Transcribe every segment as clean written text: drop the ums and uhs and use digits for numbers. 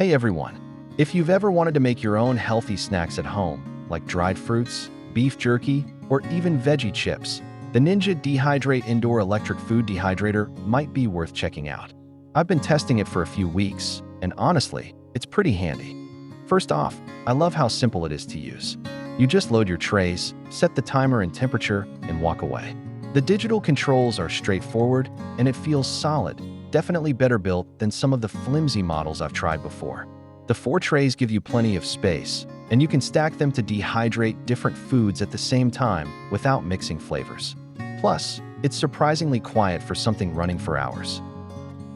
Hey everyone! If you've ever wanted to make your own healthy snacks at home, like dried fruits, beef jerky, or even veggie chips, the Ninja Dehydrate Indoor Electric Food Dehydrator might be worth checking out. I've been testing it for a few weeks, and honestly, it's pretty handy. First off, I love how simple it is to use. You just load your trays, set the timer and temperature, and walk away. The digital controls are straightforward, and it feels solid, definitely better built than some of the flimsy models I've tried before. The 4 trays give you plenty of space, and you can stack them to dehydrate different foods at the same time without mixing flavors. Plus, it's surprisingly quiet for something running for hours.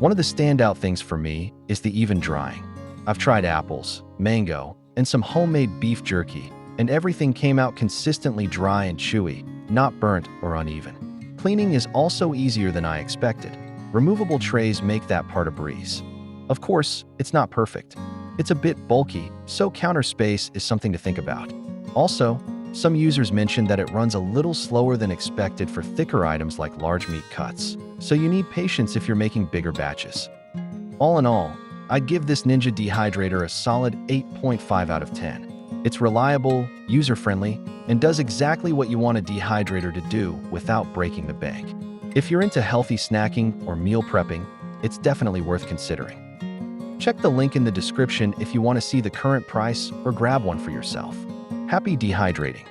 One of the standout things for me is the even drying. I've tried apples, mango, and some homemade beef jerky, and everything came out consistently dry and chewy, not burnt or uneven. Cleaning is also easier than I expected. Removable trays make that part a breeze. Of course, it's not perfect. It's a bit bulky, so counter space is something to think about. Also, some users mentioned that it runs a little slower than expected for thicker items like large meat cuts, so you need patience if you're making bigger batches. All in all, I'd give this Ninja Dehydrator a solid 8.5 out of 10. It's reliable, user-friendly, and does exactly what you want a dehydrator to do without breaking the bank. If you're into healthy snacking or meal prepping, it's definitely worth considering. Check the link in the description if you want to see the current price or grab one for yourself. Happy dehydrating!